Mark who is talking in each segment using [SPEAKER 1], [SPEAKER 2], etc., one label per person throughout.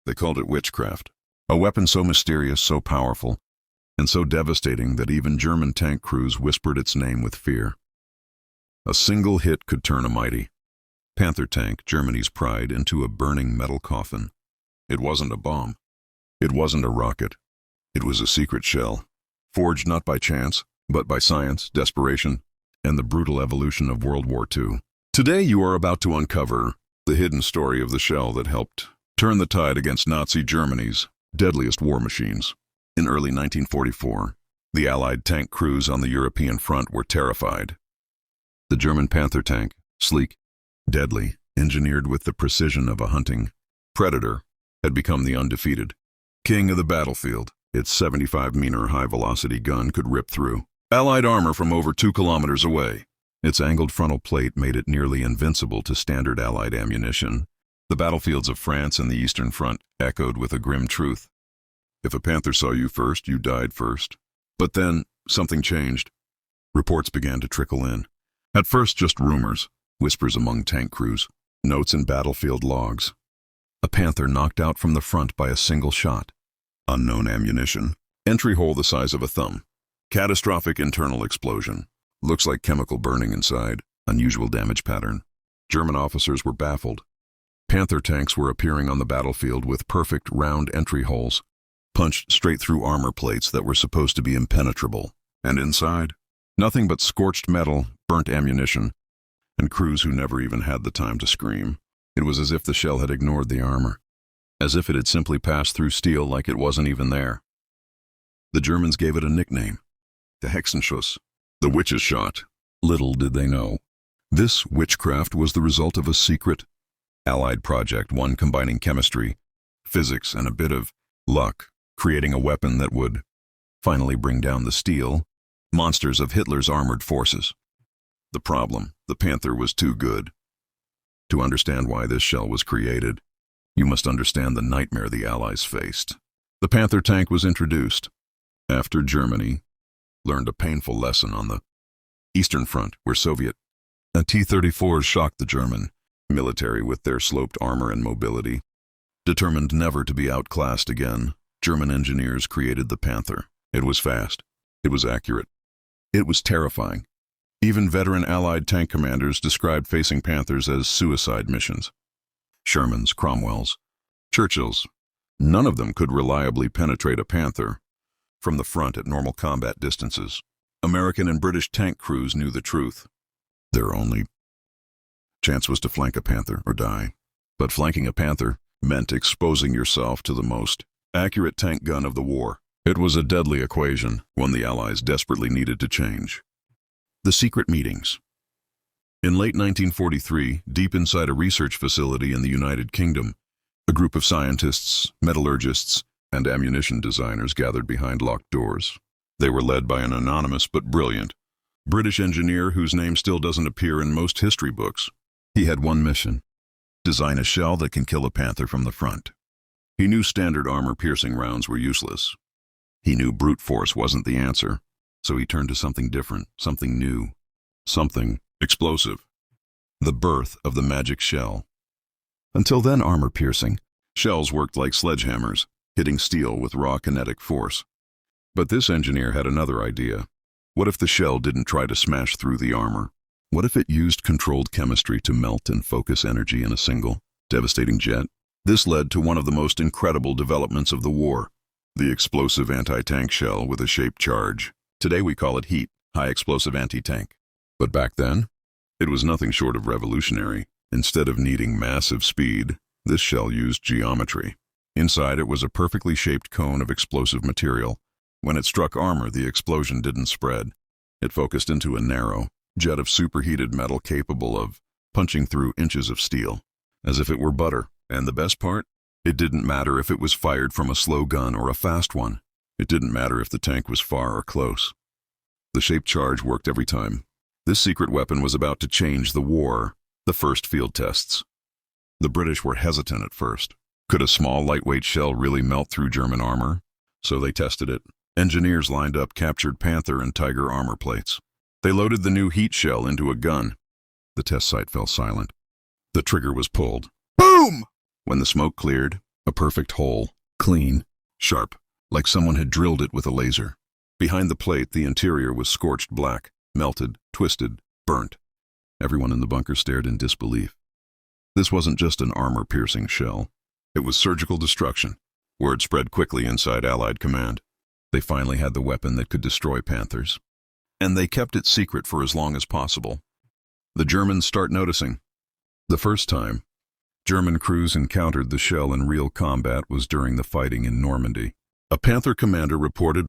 [SPEAKER 1] They called it witchcraft. A weapon so mysterious, so powerful, and so devastating that even German tank crews whispered its name with fear. A single hit could turn a mighty Panther tank, Germany's pride, into a burning metal coffin. It wasn't a bomb. It wasn't a rocket. It was a secret shell, forged not by chance, but by science, desperation, and the brutal evolution of World War II. Today you are about to uncover the hidden story of the shell that helped turn the tide against Nazi Germany's deadliest war machines. In early 1944, the Allied tank crews on the European front were terrified. The German Panther tank, sleek, deadly, engineered with the precision of a hunting predator, had become the undefeated king of the battlefield. Its 75-meter high-velocity gun could rip through Allied armor from over 2 kilometers away. Its angled frontal plate made it nearly invincible to standard Allied ammunition. The battlefields of France and the Eastern Front echoed with a grim truth. If a Panther saw you first, you died first. But then, something changed. Reports began to trickle in. At first, just rumors, whispers among tank crews, notes in battlefield logs. A Panther knocked out from the front by a single shot. Unknown ammunition. Entry hole the size of a thumb. Catastrophic internal explosion. Looks like chemical burning inside. Unusual damage pattern. German officers were baffled. Panther tanks were appearing on the battlefield with perfect round entry holes, punched straight through armor plates that were supposed to be impenetrable. And inside, nothing but scorched metal, burnt ammunition, and crews who never even had the time to scream. It was as if the shell had ignored the armor, as if it had simply passed through steel like it wasn't even there. The Germans gave it a nickname, the Hexenschuss, the witch's shot. Little did they know, this witchcraft was the result of a secret Allied project, one combining chemistry, physics, and a bit of luck, creating a weapon that would finally bring down the steel monsters of Hitler's armored forces. The problem, the Panther was too good. To understand why this shell was created, you must understand the nightmare the Allies faced. The Panther tank was introduced after Germany learned a painful lesson on the Eastern Front, where Soviet T-34s shocked the German military with their sloped armor and mobility. Determined never to be outclassed again, German engineers created the Panther. It was fast. It was accurate. It was terrifying. Even veteran Allied tank commanders described facing Panthers as suicide missions. Shermans, Cromwells, Churchills, none of them could reliably penetrate a Panther from the front at normal combat distances. American and British tank crews knew the truth. Their only chance was to flank a Panther or die. But flanking a Panther meant exposing yourself to the most accurate tank gun of the war. It was a deadly equation, one the Allies desperately needed to change. The secret meetings. In late 1943, deep inside a research facility in the United Kingdom, a group of scientists, metallurgists, and ammunition designers gathered behind locked doors. They were led by an anonymous but brilliant British engineer whose name still doesn't appear in most history books. He had one mission: design a shell that can kill a Panther from the front. He knew standard armor-piercing rounds were useless. He knew brute force wasn't the answer, so he turned to something different, something new, something explosive. The birth of the magic shell. Until then, armor-piercing shells worked like sledgehammers, hitting steel with raw kinetic force. But this engineer had another idea. What if the shell didn't try to smash through the armor? What if it used controlled chemistry to melt and focus energy in a single, devastating jet? This led to one of the most incredible developments of the war, the explosive anti-tank shell with a shaped charge. Today we call it HEAT, high-explosive anti-tank. But back then, it was nothing short of revolutionary. Instead of needing massive speed, this shell used geometry. Inside it was a perfectly shaped cone of explosive material. When it struck armor, the explosion didn't spread. It focused into a narrow jet of superheated metal capable of punching through inches of steel, as if it were butter. And the best part? It didn't matter if it was fired from a slow gun or a fast one. It didn't matter if the tank was far or close. The shaped charge worked every time. This secret weapon was about to change the war. The first field tests. The British were hesitant at first. Could a small, lightweight shell really melt through German armor? So they tested it. Engineers lined up captured Panther and Tiger armor plates. They loaded the new heat shell into a gun. The test site fell silent. The trigger was pulled. Boom! When the smoke cleared, A perfect hole, clean, sharp, like someone had drilled it with a laser. Behind the plate, the interior was scorched black, melted, twisted, burnt. Everyone in the bunker stared in disbelief. This wasn't just an armor-piercing shell. It was surgical destruction. Word spread quickly inside Allied command. They finally had the weapon that could destroy Panthers. And they kept it secret for as long as possible. The Germans start noticing. The first time German crews encountered the shell in real combat was during the fighting in Normandy. A Panther commander reported,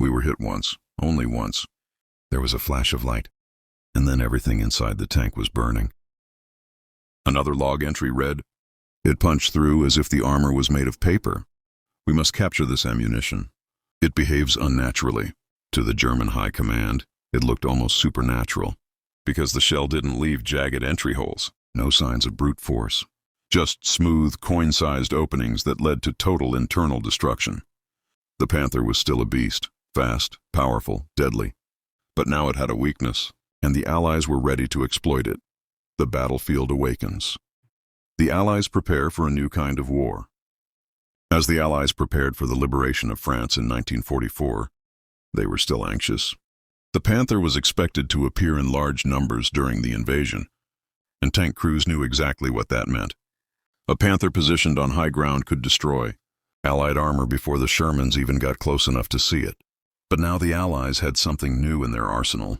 [SPEAKER 1] "We were hit once, only once. There was a flash of light, and then everything inside the tank was burning." Another log entry read, "It punched through as if the armor was made of paper. We must capture this ammunition. It behaves unnaturally." To the German high command, it looked almost supernatural, because the shell didn't leave jagged entry holes, no signs of brute force, just smooth, coin-sized openings that led to total internal destruction. The Panther was still a beast, fast, powerful, deadly. But now it had a weakness, and the Allies were ready to exploit it. The battlefield awakens. The Allies prepare for a new kind of war. As the Allies prepared for the liberation of France in 1944, they were still anxious. The Panther was expected to appear in large numbers during the invasion, and tank crews knew exactly what that meant. A Panther positioned on high ground could destroy Allied armor before the Shermans even got close enough to see it. But now the Allies had something new in their arsenal,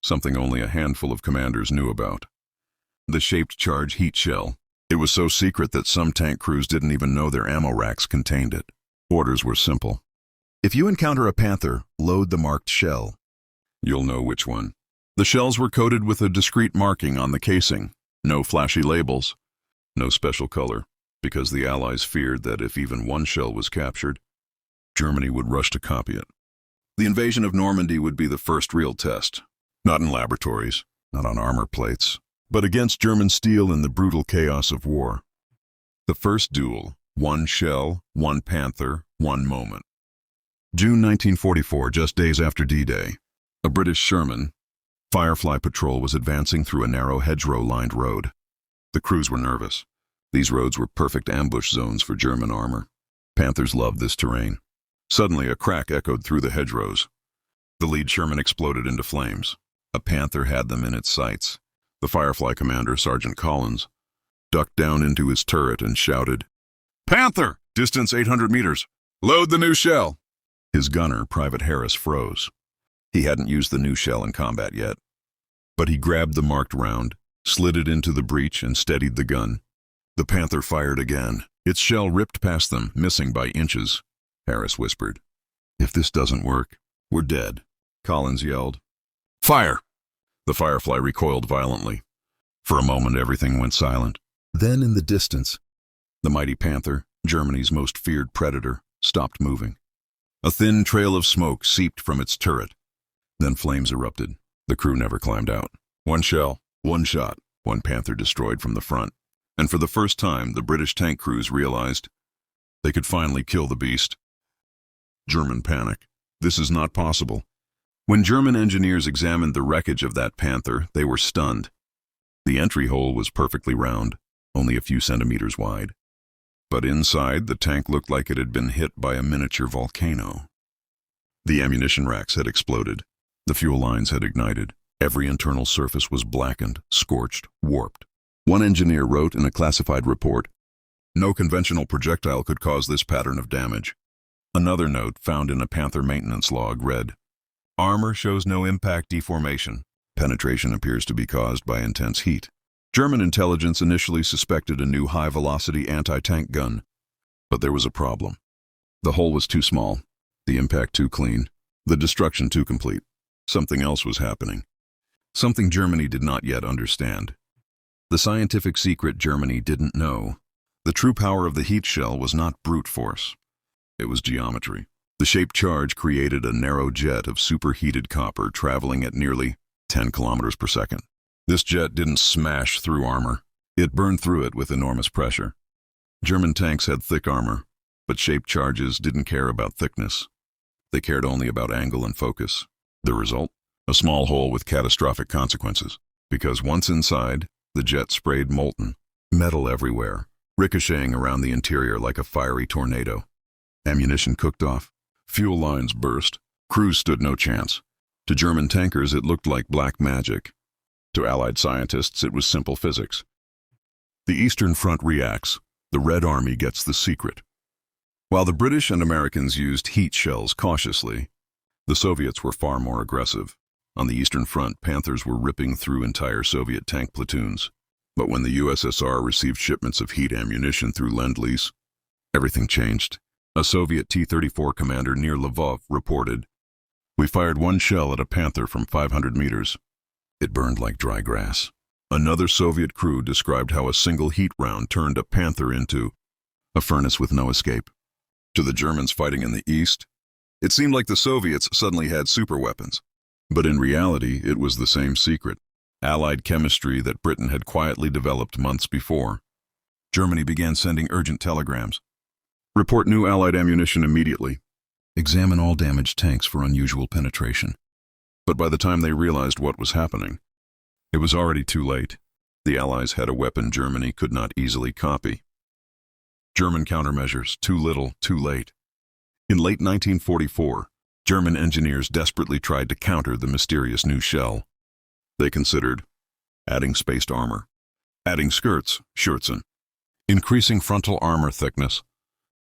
[SPEAKER 1] something only a handful of commanders knew about. The shaped charge heat shell. It was so secret that some tank crews didn't even know their ammo racks contained it. Orders were simple. If you encounter a Panther, load the marked shell. You'll know which one. The shells were coated with a discreet marking on the casing. No flashy labels. No special color, because the Allies feared that if even one shell was captured, Germany would rush to copy it. The invasion of Normandy would be the first real test. Not in laboratories, not on armor plates, but against German steel in the brutal chaos of war. The first duel, one shell, one Panther, one moment. June 1944, just days after D-Day. A British Sherman, Firefly Patrol was advancing through a narrow hedgerow-lined road. The crews were nervous. These roads were perfect ambush zones for German armor. Panthers loved this terrain. Suddenly, a crack echoed through the hedgerows. The lead Sherman exploded into flames. A Panther had them in its sights. The Firefly commander, Sergeant Collins, ducked down into his turret and shouted, "Panther! Distance 800 meters! Load the new shell!" His gunner, Private Harris, froze. He hadn't used the new shell in combat yet. But he grabbed the marked round, slid it into the breech, and steadied the gun. The Panther fired again. Its shell ripped past them, missing by inches. Harris whispered, "If this doesn't work, we're dead." Collins yelled, "Fire!" The Firefly recoiled violently. For a moment, everything went silent. Then, in the distance, the mighty Panther, Germany's most feared predator, stopped moving. A thin trail of smoke seeped from its turret. Then flames erupted. The crew never climbed out. One shell, one shot, one Panther destroyed from the front. And for the first time, the British tank crews realized they could finally kill the beast. German panic. This is not possible. When German engineers examined the wreckage of that Panther, they were stunned. The entry hole was perfectly round, only a few centimeters wide. But inside, the tank looked like it had been hit by a miniature volcano. The ammunition racks had exploded. The fuel lines had ignited. Every internal surface was blackened, scorched, warped. One engineer wrote in a classified report, "No conventional projectile could cause this pattern of damage." Another note found in a Panther maintenance log read, "Armor shows no impact deformation. Penetration appears to be caused by intense heat." German intelligence initially suspected a new high-velocity anti-tank gun, but there was a problem. The hole was too small, the impact too clean, the destruction too complete. Something else was happening. Something Germany did not yet understand. The scientific secret Germany didn't know. The true power of the heat shell was not brute force. It was geometry. The shaped charge created a narrow jet of superheated copper traveling at nearly 10 kilometers per second. This jet didn't smash through armor. It burned through it with enormous pressure. German tanks had thick armor, but shaped charges didn't care about thickness. They cared only about angle and focus. The result? A small hole with catastrophic consequences. Because once inside, the jet sprayed molten metal everywhere. ricocheting around the interior like a fiery tornado. Ammunition cooked off. Fuel lines burst. Crews stood no chance. To German tankers, it looked like black magic. To Allied scientists, it was simple physics. The Eastern Front reacts. The Red Army gets the secret. While the British and Americans used heat shells cautiously, the Soviets were far more aggressive. On the Eastern Front, Panthers were ripping through entire Soviet tank platoons. But when the USSR received shipments of heat ammunition through Lend-Lease, everything changed. A Soviet T-34 commander near Lvov reported, "We fired one shell at a Panther from 500 meters. It burned like dry grass." Another Soviet crew described how a single heat round turned a Panther into a furnace with no escape. To the Germans fighting in the East, it seemed like the Soviets suddenly had superweapons. But in reality, it was the same secret, Allied chemistry that Britain had quietly developed months before. Germany began sending urgent telegrams. Report new Allied ammunition immediately. Examine all damaged tanks for unusual penetration. But by the time they realized what was happening, it was already too late. The Allies had a weapon Germany could not easily copy. German countermeasures, too little, too late. In late 1944, German engineers desperately tried to counter the mysterious new shell. They considered adding spaced armor, adding skirts, Schürzen, increasing frontal armor thickness,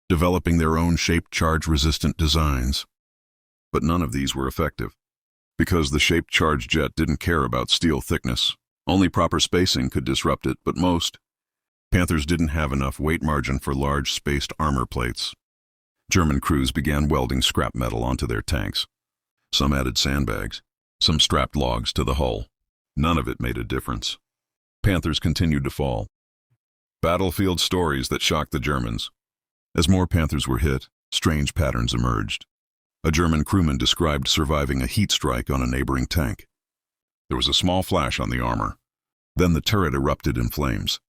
[SPEAKER 1] developing their own shaped charge-resistant designs. But none of these were effective, because the shaped charge jet didn't care about steel thickness. Only proper spacing could disrupt it, but most Panthers didn't have enough weight margin for large spaced armor plates. German crews began welding scrap metal onto their tanks. Some added sandbags, some strapped logs to the hull. None of it made a difference. Panthers continued to fall. Battlefield stories that shocked the Germans. As more Panthers were hit, strange patterns emerged. A German crewman described surviving a heat strike on a neighboring tank. There was a small flash on the armor. Then the turret erupted in flames.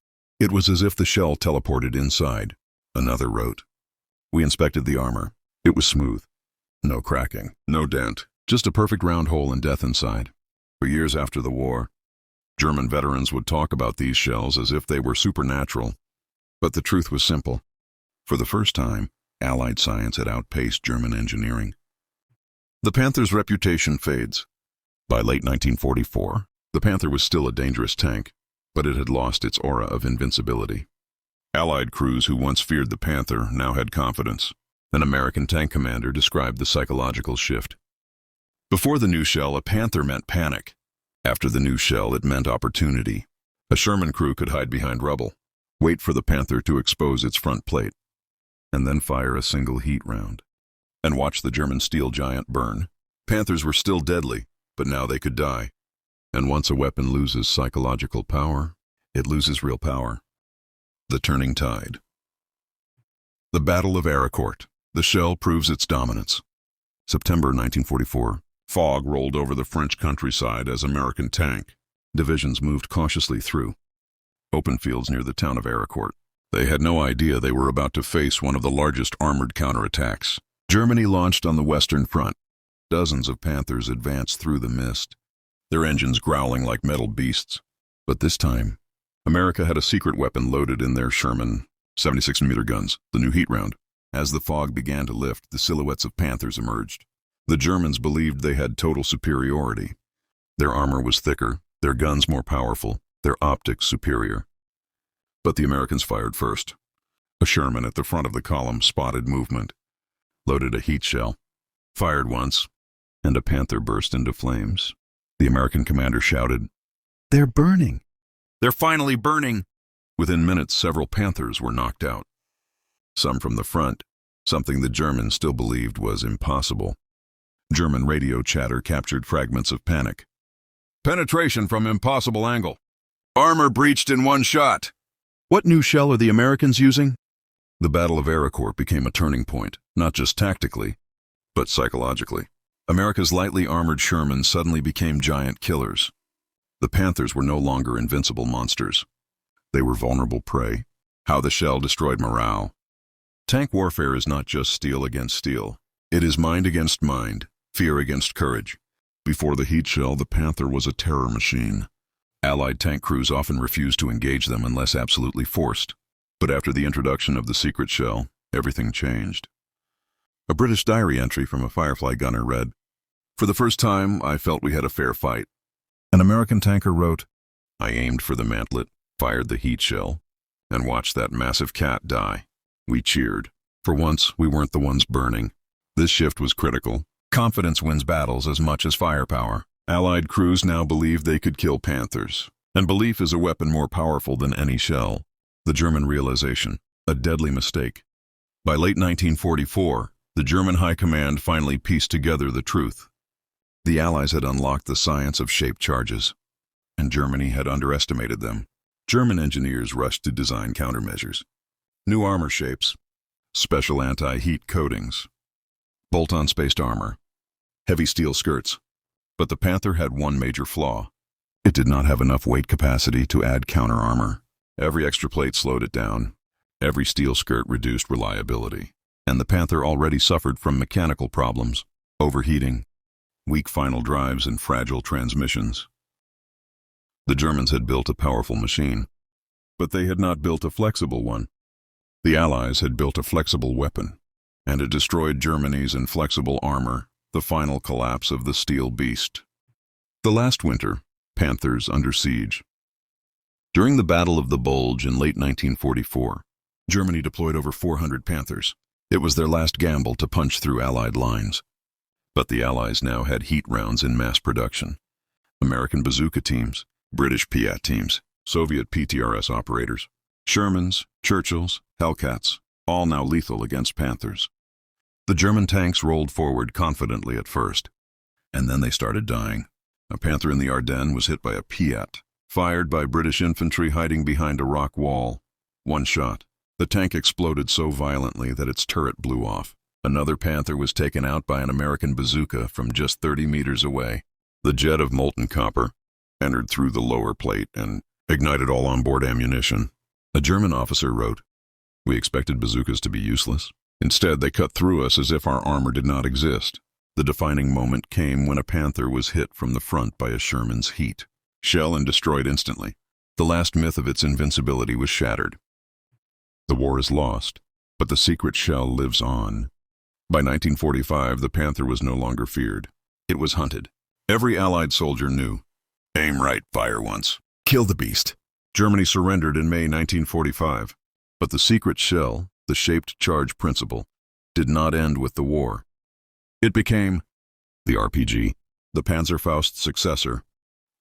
[SPEAKER 1] It was as if the shell teleported inside. Another wrote, "We inspected the armor. It was smooth. No cracking, no dent, just a perfect round hole and death inside." For years after the war, German veterans would talk about these shells as if they were supernatural. But the truth was simple. For the first time, Allied science had outpaced German engineering. The Panther's reputation fades. By late 1944, the Panther was still a dangerous tank, but it had lost its aura of invincibility. Allied crews who once feared the Panther now had confidence. An American tank commander described the psychological shift. Before the new shell, a Panther meant panic. After the new shell, it meant opportunity. A Sherman crew could hide behind rubble, wait for the Panther to expose its front plate, and then fire a single heat round, and watch the German steel giant burn. Panthers were still deadly, but now they could die. And once a weapon loses psychological power, it loses real power. The turning tide. The Battle of Araort. The shell proves its dominance. September 1944. Fog rolled over the French countryside as American tank divisions moved cautiously through open fields near the town of Araort. They had no idea they were about to face one of the largest armored counterattacks. Germany launched on the Western Front. Dozens of Panthers advanced through the mist, their engines growling like metal beasts. But this time, America had a secret weapon loaded in their Sherman 76mm guns, the new heat round. As the fog began to lift, the silhouettes of Panthers emerged. The Germans believed they had total superiority. Their armor was thicker, their guns more powerful, their optics superior. But the Americans fired first. A Sherman at the front of the column spotted movement, loaded a heat shell, fired once, and a Panther burst into flames. The American commander shouted, "They're burning! They're finally burning!" Within minutes, several Panthers were knocked out. Some from the front, something the Germans still believed was impossible. German radio chatter captured fragments of panic. "Penetration from impossible angle. Armor breached in one shot. What new shell are the Americans using?" The Battle of Araort became a turning point, not just tactically, but psychologically. America's lightly armored Sherman suddenly became giant killers. The Panthers were no longer invincible monsters. They were vulnerable prey. How the shell destroyed morale. Tank warfare is not just steel against steel. It is mind against mind, fear against courage. Before the heat shell, the Panther was a terror machine. Allied tank crews often refused to engage them unless absolutely forced. But after the introduction of the secret shell, everything changed. A British diary entry from a Firefly gunner read, "For the first time, I felt we had a fair fight." An American tanker wrote, "I aimed for the mantlet, fired the heat shell, and watched that massive cat die. We cheered. For once, we weren't the ones burning." This shift was critical. Confidence wins battles as much as firepower. Allied crews now believed they could kill Panthers, and belief is a weapon more powerful than any shell. The German realization, a deadly mistake. By late 1944, the German High Command finally pieced together the truth. The Allies had unlocked the science of shaped charges, and Germany had underestimated them. German engineers rushed to design countermeasures. New armor shapes, special anti-heat coatings, bolt-on spaced armor, heavy steel skirts. But the Panther had one major flaw. It did not have enough weight capacity to add counter armor. Every extra plate slowed it down. Every steel skirt reduced reliability. And the Panther already suffered from mechanical problems, overheating, weak final drives, and fragile transmissions. The Germans had built a powerful machine, but they had not built a flexible one. The Allies had built a flexible weapon, and it destroyed Germany's inflexible armor, the final collapse of the steel beast. The last winter, Panthers under siege. During the Battle of the Bulge in late 1944, Germany deployed over 400 Panthers. It was their last gamble to punch through Allied lines. But the Allies now had heat rounds in mass production. American bazooka teams, British Piat teams, Soviet PTRS operators, Shermans, Churchills, Hellcats, all now lethal against Panthers. The German tanks rolled forward confidently at first, and then they started dying. A Panther in the Ardennes was hit by a Piat, fired by British infantry hiding behind a rock wall. One shot. The tank exploded so violently that its turret blew off. Another Panther was taken out by an American bazooka from just 30 meters away. The jet of molten copper entered through the lower plate and ignited all onboard ammunition. A German officer wrote, "We expected bazookas to be useless. Instead, they cut through us as if our armor did not exist." The defining moment came when a Panther was hit from the front by a Sherman's heat. Shell and destroyed instantly. The last myth of its invincibility was shattered. The war is lost, but the secret shell lives on. By 1945, the Panther was no longer feared. It was hunted. Every Allied soldier knew. Aim right, fire once. Kill the beast. Germany surrendered in May 1945. But the secret shell, the shaped charge principle, did not end with the war. It became the RPG, the Panzerfaust's successor,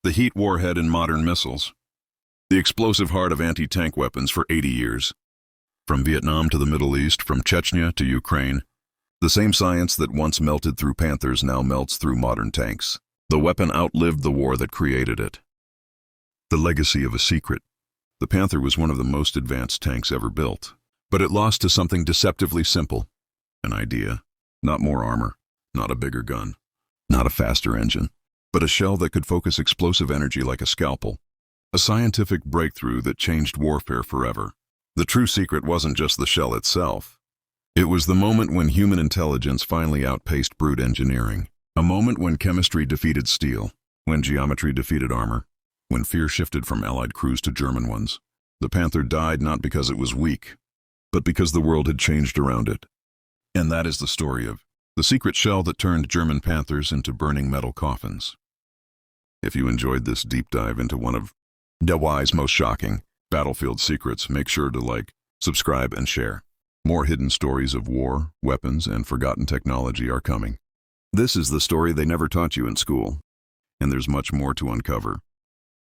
[SPEAKER 1] the heat warhead in modern missiles, the explosive heart of anti-tank weapons for 80 years. From Vietnam to the Middle East, from Chechnya to Ukraine, the same science that once melted through Panthers now melts through modern tanks. The weapon outlived the war that created it. The legacy of a secret. The Panther was one of the most advanced tanks ever built, but it lost to something deceptively simple. An idea. Not more armor, not a bigger gun, not a faster engine, but a shell that could focus explosive energy like a scalpel. A scientific breakthrough that changed warfare forever. The true secret wasn't just the shell itself. It was the moment when human intelligence finally outpaced brute engineering. A moment when chemistry defeated steel, when geometry defeated armor, when fear shifted from Allied crews to German ones. The Panther died not because it was weak, but because the world had changed around it. And that is the story of the secret shell that turned German Panthers into burning metal coffins. If you enjoyed this deep dive into one of WWII's most shocking battlefield secrets, make sure to like, subscribe, and share. More hidden stories of war, weapons, and forgotten technology are coming. This is the story they never taught you in school, and there's much more to uncover.